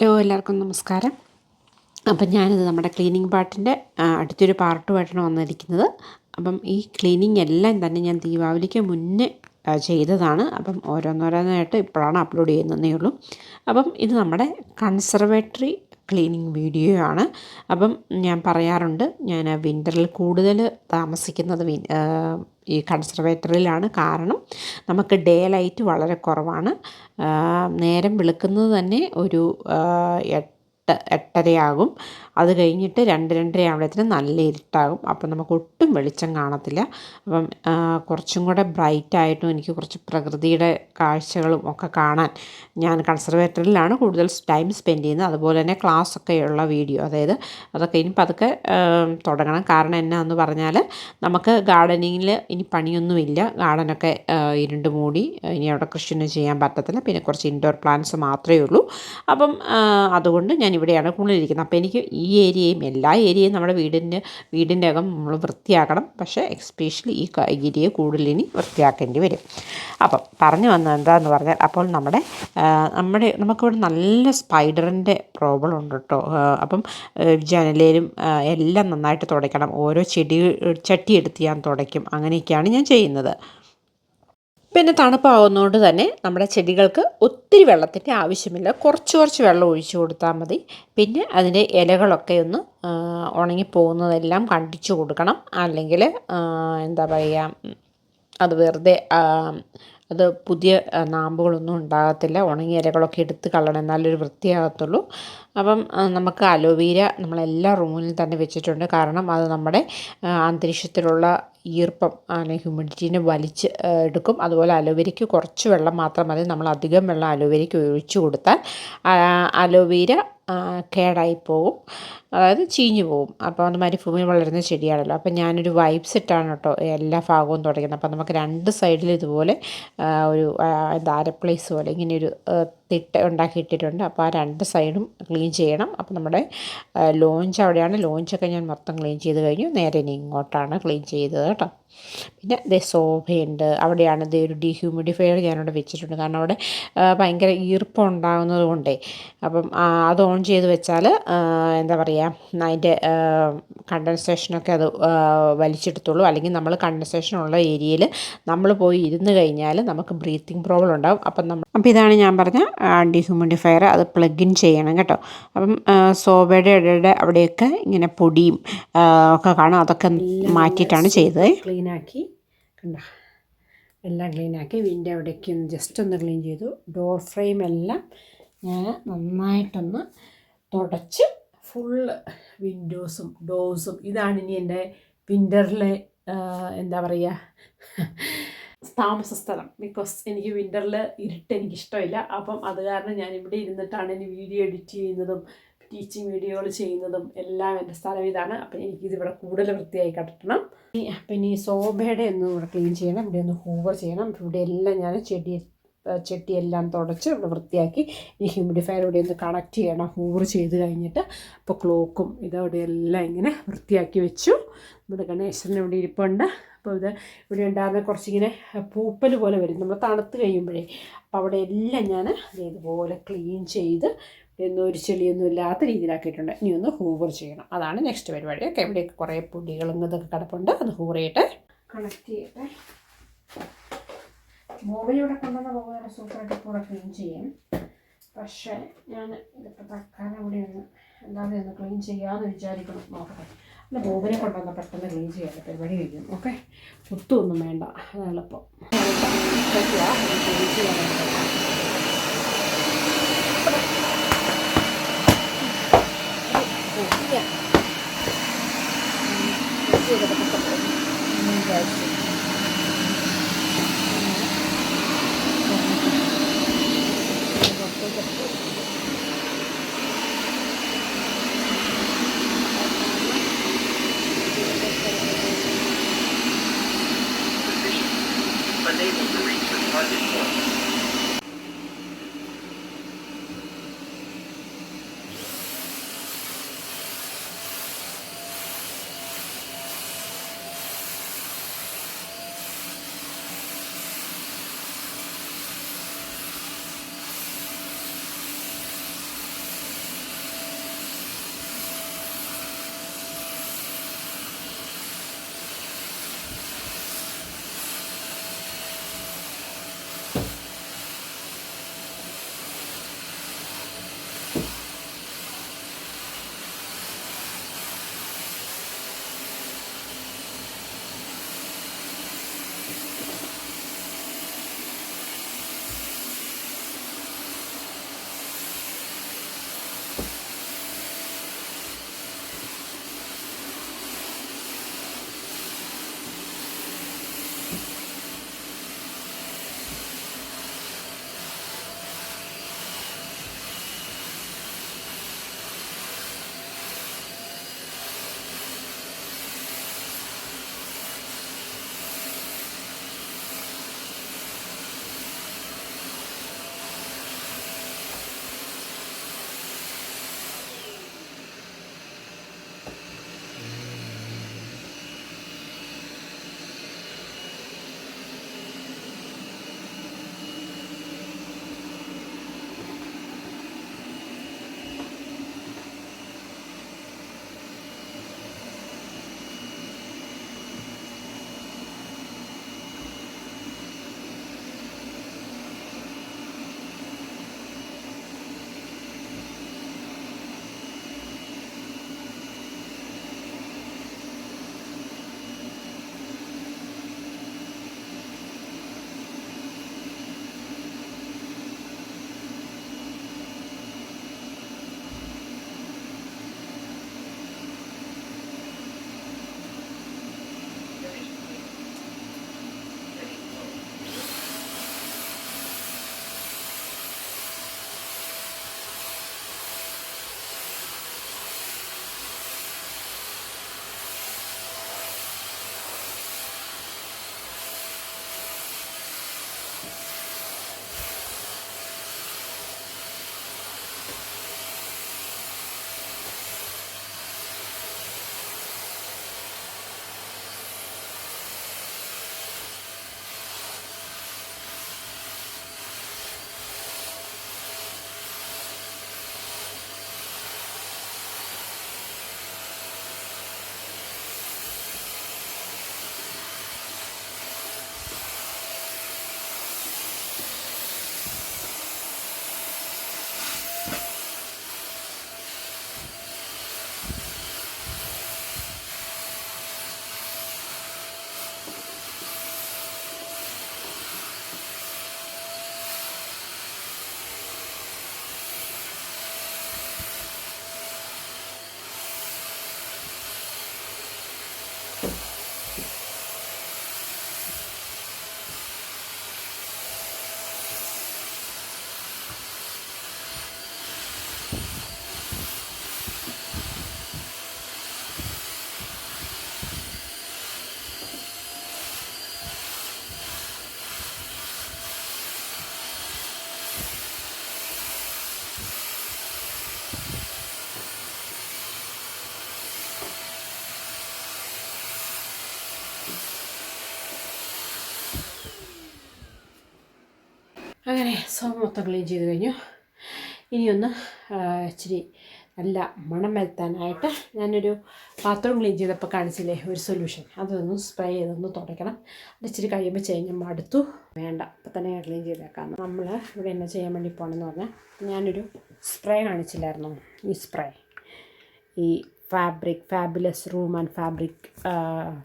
Hello, എല്ലാവർക്കും നമസ്കാരം. അപ്പം ഞാനിത് നമ്മുടെ ക്ലീനിങ് പാർട്ടിൻ്റെ അടുത്തൊരു പാർട്ടുമായിട്ടാണ് വന്നിരിക്കുന്നത്. അപ്പം ഈ ക്ലീനിങ് എല്ലാം തന്നെ ഞാൻ ദീപാവലിക്ക് മുന്നേ ചെയ്തതാണ്. അപ്പം ഓരോന്നോരോന്നായിട്ട് ഇപ്പോഴാണ് അപ്ലോഡ് ചെയ്യുന്നതേ ഉള്ളൂ. അപ്പം ഇത് നമ്മുടെ കൺസർവേറ്ററി ക്ലീനിങ് വീഡിയോ ആണ്. അപ്പം ഞാൻ പറയാറുണ്ട്, ഞാൻ വിൻ്ററിൽ കൂടുതൽ താമസിക്കുന്നത് ഈ കൺസർവേറ്ററിയിലാണ്. കാരണം നമുക്ക് ഡേ ലൈറ്റ് വളരെ കുറവാണ്. നേരം വെളുക്കുന്നത് തന്നെ ഒരു 8-8:30 അത് കഴിഞ്ഞിട്ട് 2-2:30 ആകുമ്പോഴത്തേനും നല്ല ഇരുട്ടാകും. അപ്പം നമുക്ക് ഒട്ടും വെളിച്ചം കാണത്തില്ല. അപ്പം കുറച്ചും കൂടെ ബ്രൈറ്റായിട്ടും എനിക്ക് കുറച്ച് പ്രകൃതിയുടെ കാഴ്ചകളും ഒക്കെ കാണാൻ ഞാൻ കൺസർവേറ്ററിയിലാണ് കൂടുതൽ ടൈം സ്പെൻഡ് ചെയ്യുന്നത്. അതുപോലെ തന്നെ ക്ലാസ്സൊക്കെയുള്ള വീഡിയോ, അതായത് അതൊക്കെ ഇനി പതുക്കെ തുടങ്ങണം. കാരണം എന്നാന്ന് പറഞ്ഞാൽ നമുക്ക് ഗാർഡനിങ്ങിൽ ഇനി പണിയൊന്നുമില്ല. ഗാർഡനൊക്കെ ഇരുണ്ട് മൂടി, ഇനി അവിടെ കൃഷിയൊന്നും ചെയ്യാൻ പറ്റത്തില്ല. പിന്നെ കുറച്ച് ഇൻഡോർ പ്ലാന്റ്സ് മാത്രമേ ഉള്ളൂ. അപ്പം അതുകൊണ്ട് ഞാൻ ഇവിടെയാണ് കൂടുതലിരിക്കുന്നത്. അപ്പോൾ എനിക്ക് ഈ ഏരിയയും എല്ലാ ഏരിയയും നമ്മുടെ വീടിൻ്റെ അകം നമ്മൾ വൃത്തിയാക്കണം. പക്ഷേ എക്സ്പെഷ്യലി ഈ ഏരിയ കൂടുതലിനി വൃത്തിയാക്കേണ്ടി വരും. അപ്പം പറഞ്ഞു വന്നത് എന്താണെന്ന് പറഞ്ഞാൽ, അപ്പോൾ നമുക്കിവിടെ നല്ല സ്പൈഡറിൻ്റെ പ്രോബ്ലം ഉണ്ട് കേട്ടോ. അപ്പം ജനലേലും എല്ലാം നന്നായിട്ട് തുടയ്ക്കണം. ഓരോ ചട്ടി എടുത്ത് ഞാൻ തുടയ്ക്കും. അങ്ങനെയൊക്കെയാണ് ഞാൻ ചെയ്യുന്നത്. പിന്നെ തണുപ്പാവുന്നതുകൊണ്ട് തന്നെ നമ്മുടെ ചെടികൾക്ക് ഒത്തിരി വെള്ളത്തിൻ്റെ ആവശ്യമില്ല. കുറച്ച് വെള്ളം ഒഴിച്ചു കൊടുത്താൽ മതി. പിന്നെ അതിൻ്റെ ഇലകളൊക്കെ ഒന്ന് ഉണങ്ങിപ്പോകുന്നതെല്ലാം കണ്ടിച്ചു കൊടുക്കണം. അല്ലെങ്കിൽ എന്താ പറയുക, അത് വെറുതെ അത് പുതിയ നാമ്പുകളൊന്നും ഉണ്ടാകത്തില്ല. ഉണങ്ങിയ ഇലകളൊക്കെ എടുത്ത് കളയണം, എന്നാലൊരു വൃത്തിയാകത്തുള്ളൂ. അപ്പം നമുക്ക് അലോവേര നമ്മളെല്ലാ റൂമിലും തന്നെ വെച്ചിട്ടുണ്ട്. കാരണം അത് നമ്മുടെ അന്തരീക്ഷത്തിലുള്ള ഈർപ്പം അല്ലെങ്കിൽ ഹ്യൂമിഡിറ്റീനെ വലിച്ച് എടുക്കും. അതുപോലെ അലോവേരയ്ക്ക് കുറച്ച് വെള്ളം മാത്രം മതി. നമ്മൾ അധികം വെള്ളം അലോവേരയ്ക്ക് ഒഴിച്ചു കൊടുത്താൽ അലോവേര കേടായിപ്പോവും, അതായത് ചീഞ്ഞു പോവും. അപ്പോൾ അത് മരുഭൂമിയിൽ വളരുന്ന ചെടിയാണല്ലോ. അപ്പം ഞാനൊരു വൈപ്സ് ഇട്ടാണ് കേട്ടോ എല്ലാ ഭാഗവും തുടയ്ക്കുന്നത്. അപ്പം നമുക്ക് രണ്ട് സൈഡിൽ ഇതുപോലെ ഒരു അരപ്ലേസ് പോലെ ഇങ്ങനെയൊരു തിട്ട ഉണ്ടാക്കിയിട്ടിട്ടുണ്ട്. അപ്പോൾ ആ രണ്ട് സൈഡും ക്ലീൻ ചെയ്യണം. അപ്പോൾ നമ്മുടെ ലോഞ്ച് അവിടെയാണ്. ലോഞ്ചൊക്കെ ഞാൻ മൊത്തം ക്ലീൻ ചെയ്ത് കഴിഞ്ഞു. നേരെ ഇനി ഇങ്ങോട്ടാണ് ക്ലീൻ ചെയ്തത് കേട്ടോ. പിന്നെ സോഫയുണ്ട്. അവിടെയാണ് ഒരു ഡീഹ്യൂമിഡിഫയർ ഞാനവിടെ വെച്ചിട്ടുണ്ട്. കാരണം അവിടെ ഭയങ്കര ഈർപ്പം ഉണ്ടാകുന്നത് കൊണ്ടേ. അപ്പം അത് ഓൺ ചെയ്ത് വെച്ചാൽ എന്താ പറയുക, അതിൻ്റെ കണ്ടൻസേഷനൊക്കെ അത് വലിച്ചെടുത്തോളൂ. അല്ലെങ്കിൽ നമ്മൾ കണ്ടൻസേഷനുള്ള ഏരിയയിൽ നമ്മൾ പോയി ഇരുന്ന് കഴിഞ്ഞാൽ നമുക്ക് ബ്രീത്തിങ് പ്രോബ്ലം ഉണ്ടാകും. അപ്പം ഇതാണ് ഞാൻ പറഞ്ഞ ഡീഹ്യൂമിഡിഫയർ. അത് പ്ലഗ് ഇൻ ചെയ്യണം കേട്ടോ. അപ്പം സോബയുടെ ഇടയുടെ അവിടെയൊക്കെ ഇങ്ങനെ പൊടിയും ഒക്കെ കാണും. അതൊക്കെ മാറ്റിയിട്ടാണ് ചെയ്തത്. ക്ലീനാക്കി കണ്ടോ, എല്ലാം ക്ലീനാക്കി. വിൻഡോ അവിടേക്ക് ഒന്ന് ജസ്റ്റ് ഒന്ന് ക്ലീൻ ചെയ്തു. ഡോർ ഫ്രെയിം എല്ലാം ഞാൻ നന്നായിട്ടൊന്ന് തുടച്ച് ഫുള്ള് വിൻഡോസും ഡോർസും. ഇതാണ് ഇനി എൻ്റെ വിൻ്ററിലെ എന്താ പറയുക താമസ സ്ഥലം. ബിക്കോസ് എനിക്ക് വിൻ്ററിൽ ഇരുട്ട് എനിക്കിഷ്ടമില്ല. അപ്പം അത് കാരണം ഞാൻ ഇവിടെ ഇരുന്നിട്ടാണ് ഇനി വീഡിയോ എഡിറ്റ് ചെയ്യുന്നതും ടീച്ചിങ് വീഡിയോകൾ ചെയ്യുന്നതും എല്ലാം. എൻ്റെ സ്ഥലം ഇതാണ്. അപ്പം എനിക്കിതിവിടെ കൂടുതൽ വൃത്തിയായി കട്ടണം. പിന്നെ ഈ സോബയുടെ ഒന്ന് ഇവിടെ ക്ലീൻ ചെയ്യണം. ഇവിടെ ഒന്ന് ഹൂവർ ചെയ്യണം. ഇവിടെ എല്ലാം ഞാൻ ചട്ടിയെല്ലാം തുടച്ച് ഇവിടെ വൃത്തിയാക്കി. ഈ ഹ്യൂമിഡിഫയർ ഇവിടെ ഒന്ന് കണക്ട് ചെയ്യണം. ഹൂവർ ചെയ്ത് കഴിഞ്ഞിട്ട് ഇപ്പോൾ ക്ലോക്കും ഇതവിടെ എല്ലാം ഇങ്ങനെ വൃത്തിയാക്കി വെച്ചു. ഇവിടെ ഗണേശന് ഇവിടെ ഇരിപ്പുണ്ട്. അപ്പോൾ ഇവിടെ ഉണ്ടാകുന്ന കുറച്ചിങ്ങനെ പൂപ്പൽ പോലെ വരും നമ്മൾ തണുത്ത് കഴിയുമ്പോഴേ. അപ്പോൾ അവിടെ എല്ലാം ഞാൻ ഇതുപോലെ ക്ലീൻ ചെയ്ത് ഒരു ചെളിയൊന്നും ഇല്ലാത്ത രീതിയിലാക്കിയിട്ടുണ്ട്. ഇനി ഒന്ന് ഹൂവർ ചെയ്യണം. അതാണ് നെക്സ്റ്റ് പരിപാടി. ഒക്കെ ഇവിടെയൊക്കെ കുറേ പൊടികളും ഇതൊക്കെ കിടപ്പുണ്ട്. അത് ഹൂവർ ചെയ്യട്ടെ, കണക്ട് ചെയ്യട്ടെ. മോബിലിവിടെ കൊണ്ടുവന്ന പോകുന്ന സൂപ്പറായിട്ട് കൂടെ ക്ലീൻ ചെയ്യും. പക്ഷേ ഞാൻ ഇതിപ്പോൾ തൽക്കാലം ഇവിടെ ഒന്ന് എന്താണെന്ന് ഒന്ന് ക്ലീൻ ചെയ്യാമെന്ന് വിചാരിക്കണം. നോക്കട്ടെ. അല്ല, ബോബിനെ കൊണ്ടുവന്ന പെട്ടെന്ന് ക്ലീൻ ചെയ്യാൻ പരിപാടി കഴിയും. ഓക്കെ, ഒത്തുമൊന്നും വേണ്ട, അത് എളുപ്പം ക്ലീൻ ചെയ്യാനായിട്ട്. അങ്ങനെ മൊത്തം ക്ലീൻ ചെയ്ത് കഴിഞ്ഞു. ഇനിയൊന്ന് ഇച്ചിരി നല്ല മണം വരുത്താനായിട്ട് ഞാനൊരു പാത്രം ക്ലീൻ ചെയ്തപ്പോൾ കാണിച്ചില്ലേ ഒരു സൊല്യൂഷൻ, അതൊന്ന് സ്പ്രേ ചെയ്തൊന്ന് തുടയ്ക്കണം. അത് ഇച്ചിരി കഴിയുമ്പോൾ ചെയ്യാൻ മടുത്തു, വേണ്ട ഇപ്പം തന്നെ ഞാൻ ക്ലീൻ ചെയ്തേക്കാം. നമ്മൾ ഇവിടെ എന്നാ ചെയ്യാൻ വേണ്ടി പോകണമെന്ന് പറഞ്ഞാൽ, ഞാനൊരു സ്പ്രേ കാണിച്ചില്ലായിരുന്നു, ഈ സ്പ്രേ, ഈ fabulous room and fabric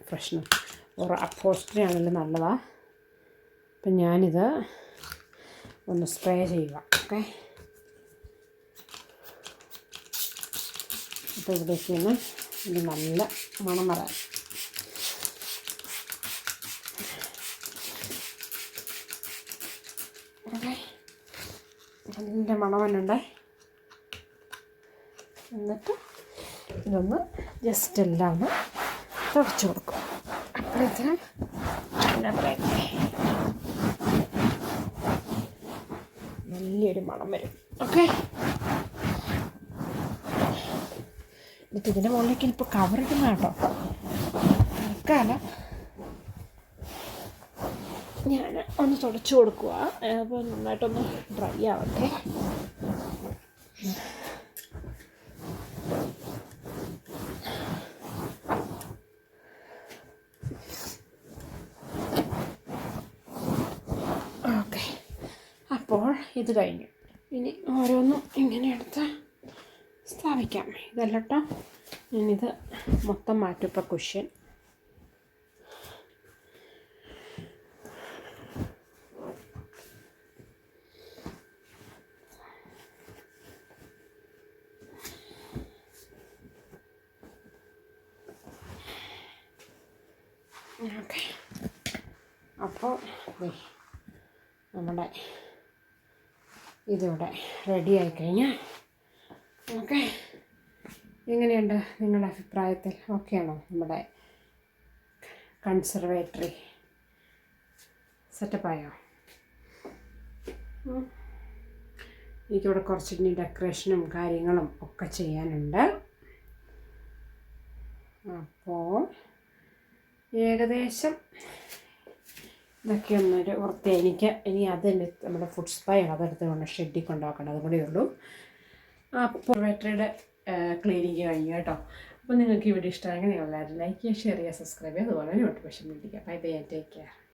freshener or upholstery ആണെങ്കിലും നല്ലതാണ്. അപ്പം ഞാനിത് ഒന്ന് സ്പ്രേ ചെയ്യുക. ഓക്കെ, അപ്പോൾ ഇവിടേക്ക് നിന്ന് ഇത് നല്ല മണം വരാൻ. ഓക്കെ, നല്ല മണം വന്നുണ്ട്. എന്നിട്ട് ഇതൊന്ന് ജസ്റ്റ് എല്ലാം ഒന്ന് തുടച്ചു കൊടുക്കും. അപ്പോഴത്തേനും എന്നാ പറയുന്നത്, നല്ലൊരു മണം വരും. ഓക്കെ, എന്നിട്ട് ഇതിൻ്റെ മുകളിലേക്ക് ഇപ്പോൾ കവറിടുന്ന കേട്ടോ. തൽക്കാലം ഞാൻ ഒന്ന് തുടച്ചു കൊടുക്കുക. അപ്പോൾ നന്നായിട്ടൊന്ന് ഡ്രൈ ആവട്ടെ. ഓക്കെ, അപ്പോൾ ഇത് കഴിഞ്ഞു. ഇനി ഓരോന്നും ഇങ്ങനെ എടുത്ത് സ്ഥാപിക്കാം. ഇതല്ല കേട്ടോ, ഞാനിത് മൊത്തം മാറ്റും. ഇപ്പോൾ കുഷ്യൻ ഓക്കെ. അപ്പോൾ നമ്മുടെ ഇതിവിടെ റെഡി ആയിക്കഴിഞ്ഞാൽ, ഓക്കെ, എങ്ങനെയുണ്ട് നിങ്ങളുടെ അഭിപ്രായത്തിൽ? ഓക്കെയാണോ നമ്മുടെ കൺസർവേറ്ററി സെറ്റപ്പായോ? എനിക്കിവിടെ കുറച്ചിനി ഡെക്കറേഷനും കാര്യങ്ങളും ഒക്കെ ചെയ്യാനുണ്ട്. അപ്പോൾ ഏകദേശം ഇതൊക്കെ ഒന്നൊരു വൃത്തി. ഇനി അത് നമ്മുടെ ഫുഡ് സ്പൈ അതെടുത്ത് കൊണ്ട് ഷെഡിൽ കൊണ്ടുപോക്കണം, അതും കൂടെ ഉള്ളൂ. അപ്പോൾ ബാറ്ററിയുടെ ക്ലീനിങ് കഴിഞ്ഞു കേട്ടോ. അപ്പോൾ നിങ്ങൾക്ക് ഈ വീഡിയോ ഇഷ്ടമായെങ്കിൽ നിങ്ങൾ എല്ലാവരും ലൈക്ക് ചെയ്യുക, ഷെയർ ചെയ്യുക, സബ്സ്ക്രൈബ് ചെയ്യുക, അതുപോലെ നോട്ടിഫിക്കേഷൻ മേടിക്കുക. Bye bye, take care.